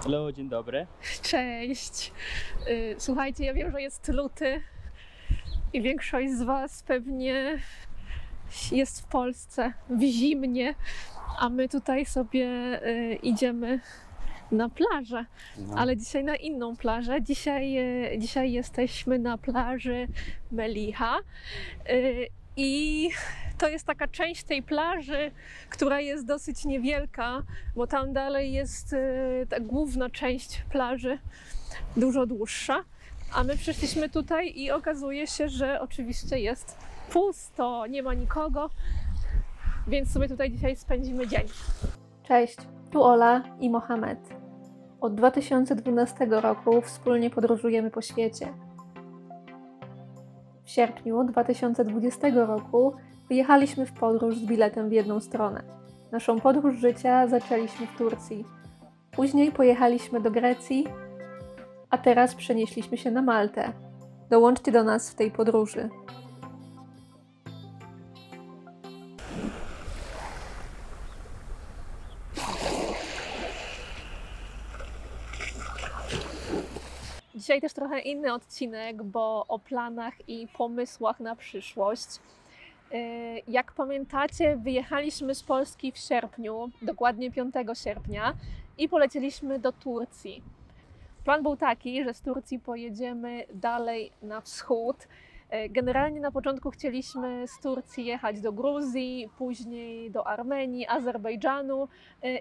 Hello, dzień dobry. Cześć. Słuchajcie, ja wiem, że jest luty i większość z Was pewnie jest w Polsce w zimnie, a my tutaj sobie idziemy na plażę, ale dzisiaj na inną plażę. Dzisiaj jesteśmy na plaży Melicha i to jest taka część tej plaży, która jest dosyć niewielka, bo tam dalej jest ta główna część plaży, dużo dłuższa. A my przyszliśmy tutaj i okazuje się, że oczywiście jest pusto, nie ma nikogo, więc sobie tutaj dzisiaj spędzimy dzień. Cześć, tu Ola i Mohamed. Od 2012 roku wspólnie podróżujemy po świecie. W sierpniu 2020 roku wyjechaliśmy w podróż z biletem w jedną stronę. Naszą podróż życia zaczęliśmy w Turcji. Później pojechaliśmy do Grecji, a teraz przenieśliśmy się na Maltę. Dołączcie do nas w tej podróży. Dzisiaj też trochę inny odcinek, bo o planach i pomysłach na przyszłość. Jak pamiętacie, wyjechaliśmy z Polski w sierpniu, dokładnie 5 sierpnia i polecieliśmy do Turcji. Plan był taki, że z Turcji pojedziemy dalej na wschód. Generalnie na początku chcieliśmy z Turcji jechać do Gruzji, później do Armenii, Azerbejdżanu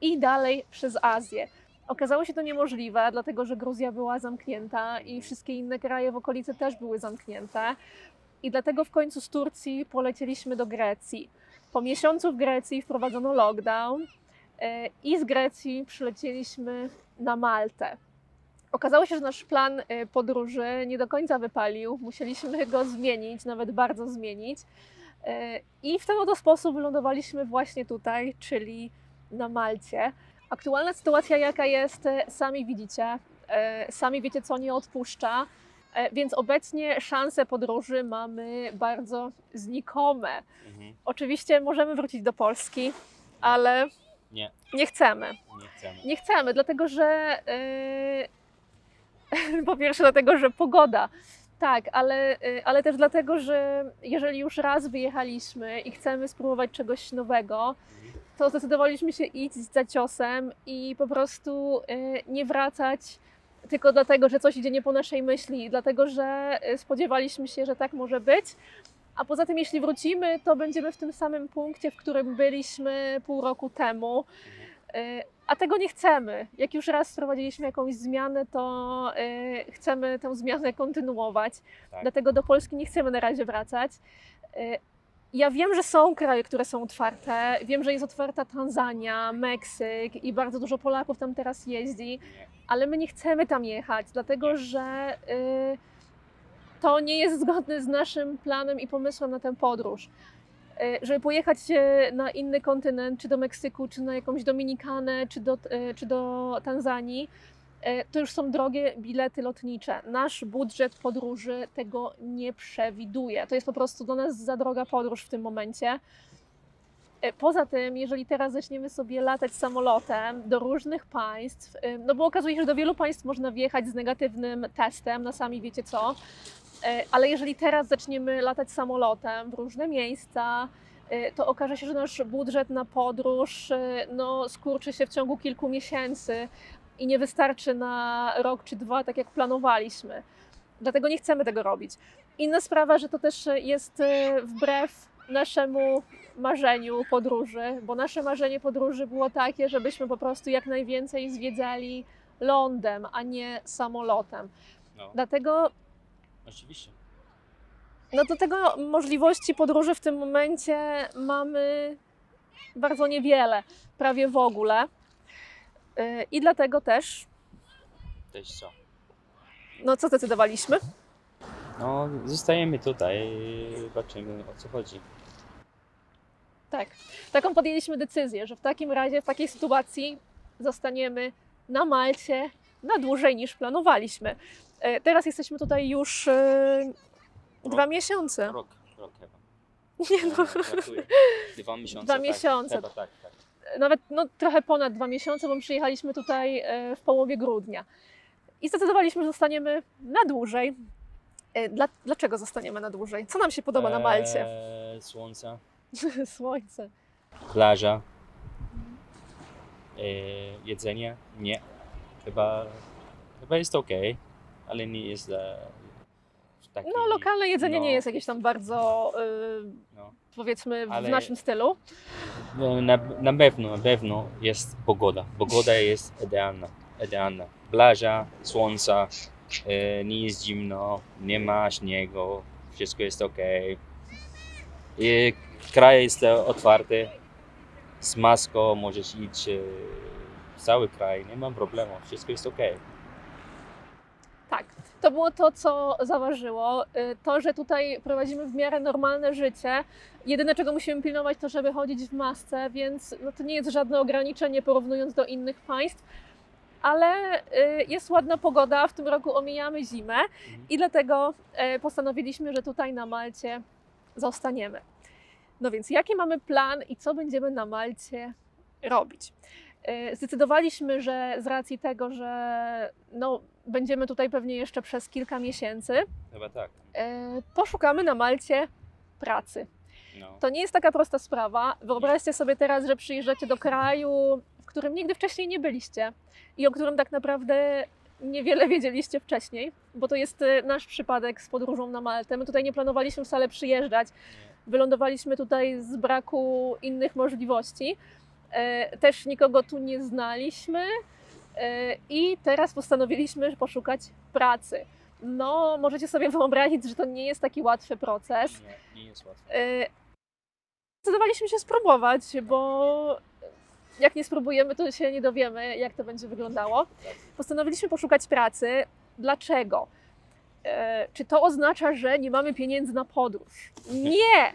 i dalej przez Azję. Okazało się to niemożliwe, dlatego że Gruzja była zamknięta i wszystkie inne kraje w okolicy też były zamknięte. I dlatego w końcu z Turcji polecieliśmy do Grecji. Po miesiącu w Grecji wprowadzono lockdown i z Grecji przylecieliśmy na Maltę. Okazało się, że nasz plan podróży nie do końca wypalił. Musieliśmy go zmienić, nawet bardzo zmienić. I w ten oto sposób wylądowaliśmy właśnie tutaj, czyli na Malcie. Aktualna sytuacja jaka jest, sami widzicie, sami wiecie, co nie odpuszcza, więc obecnie szanse podróży mamy bardzo znikome. Oczywiście możemy wrócić do Polski, ale nie chcemy. Nie chcemy, dlatego że po pierwsze dlatego, że pogoda. Tak, ale też dlatego, że jeżeli już raz wyjechaliśmy i chcemy spróbować czegoś nowego, to zdecydowaliśmy się iść za ciosem i po prostu nie wracać tylko dlatego, że coś idzie nie po naszej myśli, dlatego że spodziewaliśmy się, że tak może być. A poza tym, jeśli wrócimy, to będziemy w tym samym punkcie, w którym byliśmy pół roku temu. A tego nie chcemy. Jak już raz wprowadziliśmy jakąś zmianę, to chcemy tę zmianę kontynuować. Tak. Dlatego do Polski nie chcemy na razie wracać. Ja wiem, że są kraje, które są otwarte. Wiem, że jest otwarta Tanzania, Meksyk i bardzo dużo Polaków tam teraz jeździ, ale my nie chcemy tam jechać, dlatego że to nie jest zgodne z naszym planem i pomysłem na tę podróż. Żeby pojechać na inny kontynent, czy do Meksyku, czy na jakąś Dominikanę, czy do Tanzanii, to już są drogie bilety lotnicze. Nasz budżet podróży tego nie przewiduje. To jest po prostu dla nas za droga podróż w tym momencie. Poza tym, jeżeli teraz zaczniemy sobie latać samolotem do różnych państw, no bo okazuje się, że do wielu państw można wjechać z negatywnym testem, no sami wiecie co, ale jeżeli teraz zaczniemy latać samolotem w różne miejsca, to okaże się, że nasz budżet na podróż no, skurczy się w ciągu kilku miesięcy i nie wystarczy na rok czy dwa, tak jak planowaliśmy. Dlatego nie chcemy tego robić. Inna sprawa, że to też jest wbrew naszemu marzeniu podróży, bo nasze marzenie podróży było takie, żebyśmy po prostu jak najwięcej zwiedzali lądem, a nie samolotem. No. Dlatego Oczywiście. no do tego możliwości podróży w tym momencie mamy bardzo niewiele, prawie w ogóle. I dlatego też... Też co? No co zdecydowaliśmy? No, zostajemy tutaj i zobaczymy, o co chodzi. Tak. Taką podjęliśmy decyzję, że w takim razie, w takiej sytuacji zostaniemy na Malcie na dłużej niż planowaliśmy. Teraz jesteśmy tutaj już 2 miesiące. Rok chyba. Nie no. 2 miesiące. 2 miesiące. Tak. nawet no, trochę ponad 2 miesiące, bo przyjechaliśmy tutaj w połowie grudnia. I zdecydowaliśmy, że zostaniemy na dłużej. Dlaczego zostaniemy na dłużej? Co nam się podoba na Malcie? Słońce, Słońce. plaża, jedzenie, nie. Chyba jest ok, ale nie jest taki... No, lokalne jedzenie nie jest jakieś tam bardzo, no. powiedzmy, w Ale- naszym stylu. Na pewno jest pogoda. Pogoda jest idealna. Plaża, słońce, nie jest zimno, nie ma śniegu, wszystko jest ok. I kraj jest otwarty, z maską możesz iść w cały kraj, nie ma problemu, wszystko jest ok. Tak, to było to, co zaważyło. To, że tutaj prowadzimy w miarę normalne życie. Jedyne, czego musimy pilnować, to żeby chodzić w masce, więc no, to nie jest żadne ograniczenie porównując do innych państw. Ale jest ładna pogoda, w tym roku omijamy zimę i dlatego postanowiliśmy, że tutaj na Malcie zostaniemy. No więc jaki mamy plan i co będziemy na Malcie robić? Zdecydowaliśmy, że z racji tego, że no, będziemy tutaj pewnie jeszcze przez kilka miesięcy, Chyba tak. poszukamy na Malcie pracy. No. To nie jest taka prosta sprawa. Wyobraźcie sobie teraz, że przyjeżdżacie do kraju, w którym nigdy wcześniej nie byliście i o którym tak naprawdę niewiele wiedzieliście wcześniej, bo to jest nasz przypadek z podróżą na Maltę. My tutaj nie planowaliśmy wcale przyjeżdżać. Wylądowaliśmy tutaj z braku innych możliwości. Też nikogo tu nie znaliśmy i teraz postanowiliśmy poszukać pracy. No, możecie sobie wyobrazić, że to nie jest taki łatwy proces. Nie jest łatwo. Zdecydowaliśmy się spróbować, bo jak nie spróbujemy, to się nie dowiemy, jak to będzie wyglądało. Postanowiliśmy poszukać pracy. Dlaczego? Czy to oznacza, że nie mamy pieniędzy na podróż? Nie!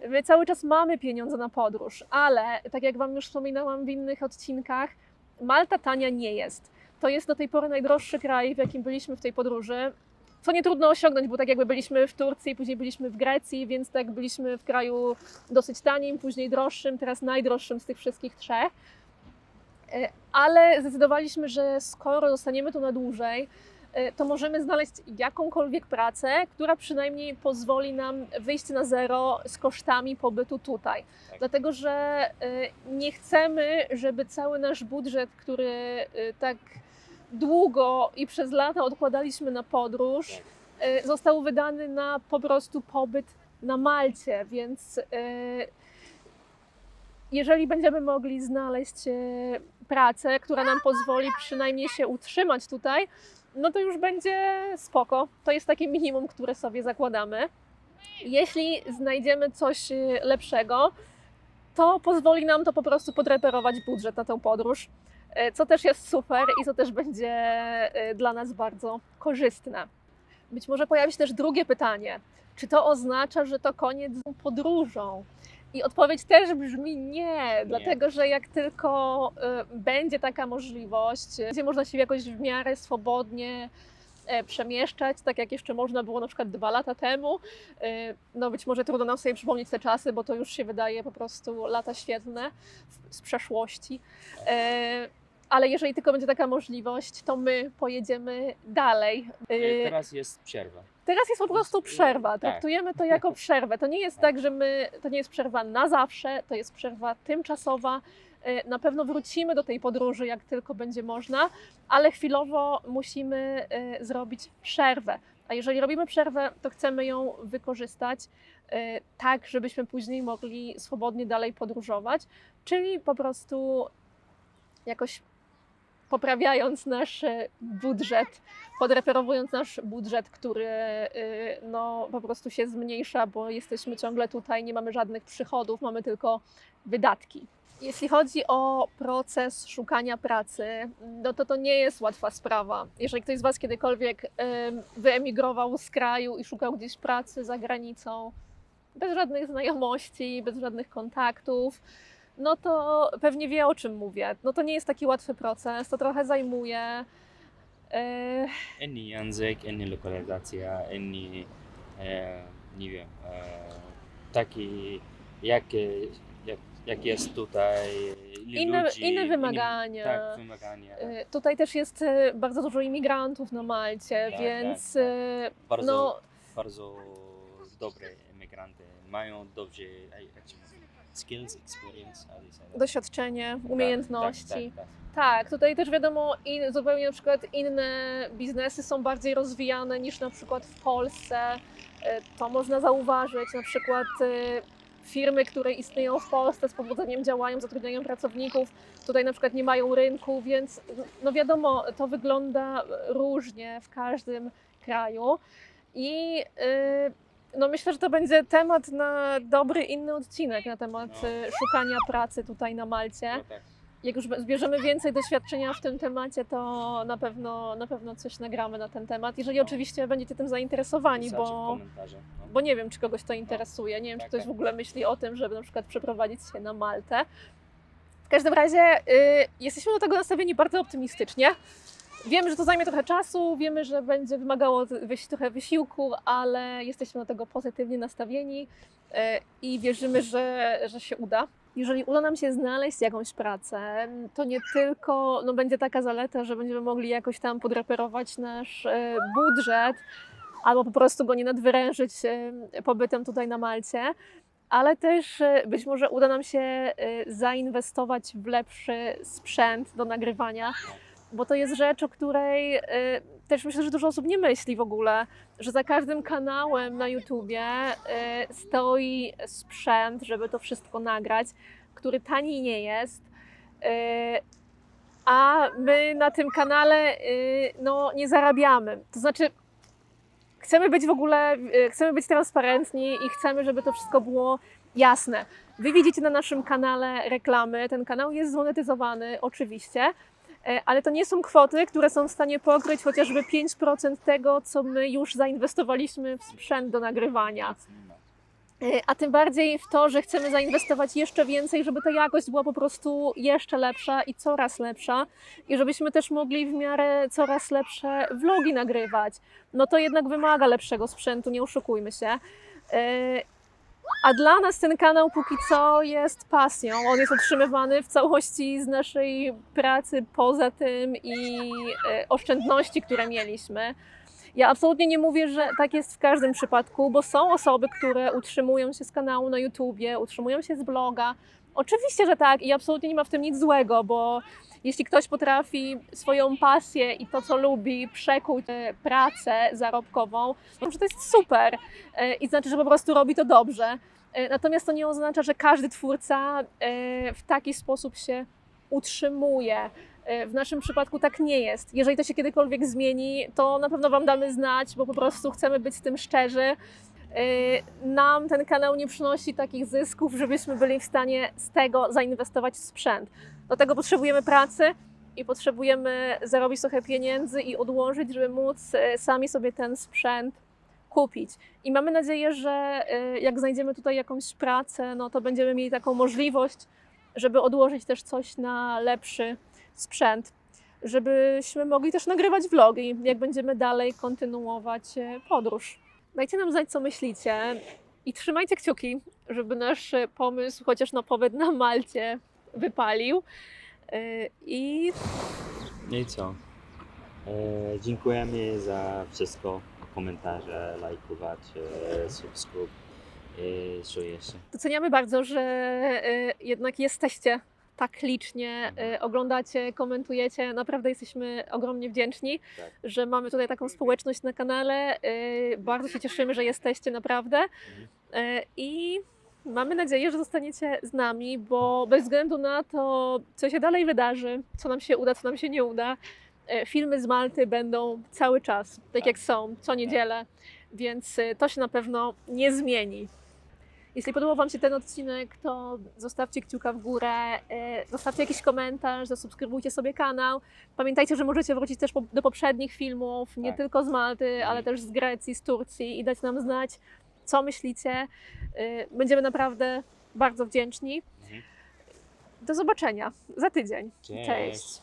My cały czas mamy pieniądze na podróż, ale tak jak Wam już wspominałam w innych odcinkach, Malta tania nie jest. To jest do tej pory najdroższy kraj, w jakim byliśmy w tej podróży. Co nie trudno osiągnąć, bo tak jakby byliśmy w Turcji, później byliśmy w Grecji, więc tak byliśmy w kraju dosyć tanim, później droższym, teraz najdroższym z tych wszystkich trzech. Ale zdecydowaliśmy, że skoro zostaniemy tu na dłużej, to możemy znaleźć jakąkolwiek pracę, która przynajmniej pozwoli nam wyjść na zero z kosztami pobytu tutaj. Tak. Dlatego, że nie chcemy, żeby cały nasz budżet, który tak długo i przez lata odkładaliśmy na podróż, został wydany na po prostu pobyt na Malcie, więc jeżeli będziemy mogli znaleźć pracę, która nam pozwoli przynajmniej się utrzymać tutaj, no to już będzie spoko. To jest takie minimum, które sobie zakładamy. Jeśli znajdziemy coś lepszego, to pozwoli nam to po prostu podreperować budżet na tę podróż, co też jest super i co też będzie dla nas bardzo korzystne. Być może pojawi się też drugie pytanie. Czy to oznacza, że to koniec z podróżą? I odpowiedź też brzmi nie, dlatego że jak tylko będzie taka możliwość, gdzie można się jakoś w miarę swobodnie przemieszczać, tak jak jeszcze można było na przykład 2 lata temu. No być może trudno nam sobie przypomnieć te czasy, bo to już się wydaje po prostu lata świetne z przeszłości. Ale jeżeli tylko będzie taka możliwość, to my pojedziemy dalej. Teraz jest przerwa. Teraz jest po prostu przerwa. Tak. Traktujemy to jako przerwę. To nie jest tak, że to nie jest przerwa na zawsze, to jest przerwa tymczasowa. Na pewno wrócimy do tej podróży, jak tylko będzie można, ale chwilowo musimy zrobić przerwę. A jeżeli robimy przerwę, to chcemy ją wykorzystać tak, żebyśmy później mogli swobodnie dalej podróżować, czyli po prostu jakoś poprawiając nasz budżet, podreperowując nasz budżet, który no, po prostu się zmniejsza, bo jesteśmy ciągle tutaj, nie mamy żadnych przychodów, mamy tylko wydatki. Jeśli chodzi o proces szukania pracy, no to nie jest łatwa sprawa. Jeżeli ktoś z Was kiedykolwiek wyemigrował z kraju i szukał gdzieś pracy za granicą, bez żadnych znajomości, bez żadnych kontaktów, no to pewnie wie, o czym mówię. No to nie jest taki łatwy proces, to trochę zajmuje. Inni język, inni lokalizacja, inni, nie wiem, taki jak jak jest tutaj, ile ludzi, Inne wymagania. Tak, wymagania. Tutaj też jest bardzo dużo imigrantów na Malcie, Tak, więc tak, tak. Bardzo, no, bardzo dobre imigranty. Mają dobrze, jak się mówi, skills, experience, how do you say that? doświadczenie, umiejętności. Tak. Tak, tutaj też wiadomo, zupełnie na przykład inne biznesy są bardziej rozwijane niż na przykład w Polsce. To można zauważyć, na przykład firmy, które istnieją w Polsce, z powodzeniem działają, zatrudniają pracowników, tutaj na przykład nie mają rynku, więc no wiadomo, to wygląda różnie w każdym kraju i no myślę, że to będzie temat na dobry inny odcinek na temat szukania pracy tutaj na Malcie. No tak. Jak już zbierzemy więcej doświadczenia w tym temacie, to na pewno coś nagramy na ten temat, jeżeli oczywiście będziecie tym zainteresowani, Pisacie w bo komentarze. No. bo nie wiem, czy kogoś to interesuje. Nie wiem, czy ktoś w ogóle myśli o tym, żeby na przykład przeprowadzić się na Maltę. W każdym razie jesteśmy do tego nastawieni bardzo optymistycznie. Wiemy, że to zajmie trochę czasu, wiemy, że będzie wymagało trochę wysiłku, ale jesteśmy do tego pozytywnie nastawieni i wierzymy, że się uda. Jeżeli uda nam się znaleźć jakąś pracę, to nie tylko będzie taka zaleta, że będziemy mogli jakoś tam podreperować nasz budżet, albo po prostu go nie nadwyrężyć pobytem tutaj na Malcie, ale też być może uda nam się zainwestować w lepszy sprzęt do nagrywania, bo to jest rzecz, o której też myślę, że dużo osób nie myśli w ogóle, że za każdym kanałem na YouTubie stoi sprzęt, żeby to wszystko nagrać, który tani nie jest, a my na tym kanale nie zarabiamy. To znaczy chcemy być transparentni i chcemy, żeby to wszystko było jasne. Wy widzicie na naszym kanale reklamy, ten kanał jest zmonetyzowany oczywiście, ale to nie są kwoty, które są w stanie pokryć chociażby 5% tego, co my już zainwestowaliśmy w sprzęt do nagrywania. A tym bardziej w to, że chcemy zainwestować jeszcze więcej, żeby ta jakość była po prostu jeszcze lepsza i coraz lepsza i żebyśmy też mogli w miarę coraz lepsze vlogi nagrywać. No to jednak wymaga lepszego sprzętu, nie oszukujmy się. A dla nas ten kanał póki co jest pasją. On jest utrzymywany w całości z naszej pracy poza tym i oszczędności, które mieliśmy. Ja absolutnie nie mówię, że tak jest w każdym przypadku, bo są osoby, które utrzymują się z kanału na YouTubie, utrzymują się z bloga. Oczywiście, że tak i absolutnie nie ma w tym nic złego, bo jeśli ktoś potrafi swoją pasję i to, co lubi, przekuć w pracę zarobkową, to to jest super i znaczy, że po prostu robi to dobrze. Natomiast to nie oznacza, że każdy twórca w taki sposób się utrzymuje. W naszym przypadku tak nie jest. Jeżeli to się kiedykolwiek zmieni, to na pewno Wam damy znać, bo po prostu chcemy być z tym szczerzy. Nam ten kanał nie przynosi takich zysków, żebyśmy byli w stanie z tego zainwestować w sprzęt. Do tego potrzebujemy pracy i potrzebujemy zarobić trochę pieniędzy i odłożyć, żeby móc sami sobie ten sprzęt kupić. I mamy nadzieję, że jak znajdziemy tutaj jakąś pracę, no to będziemy mieli taką możliwość, żeby odłożyć też coś na lepszy sprzęt, żebyśmy mogli też nagrywać vlogi, jak będziemy dalej kontynuować podróż. Dajcie nam znać, co myślicie i trzymajcie kciuki, żeby nasz pomysł, chociaż na pobyt na Malcie, wypalił. I co? Dziękujemy za wszystko. Komentarze, lajkować, subskrybować. Co jeszcze? Doceniamy bardzo, że jednak jesteście tak licznie, oglądacie, komentujecie. Naprawdę jesteśmy ogromnie wdzięczni, że mamy tutaj taką społeczność na kanale. Bardzo się cieszymy, że jesteście naprawdę i mamy nadzieję, że zostaniecie z nami, bo bez względu na to, co się dalej wydarzy, co nam się uda, co nam się nie uda, filmy z Malty będą cały czas, tak jak są, co niedzielę, więc to się na pewno nie zmieni. Jeśli podobał Wam się ten odcinek, to zostawcie kciuka w górę, zostawcie jakiś komentarz, zasubskrybujcie sobie kanał. Pamiętajcie, że możecie wrócić też do poprzednich filmów, nie tylko z Malty, ale też z Grecji, z Turcji i dać nam znać, co myślicie. Będziemy naprawdę bardzo wdzięczni. Do zobaczenia za tydzień. Cześć.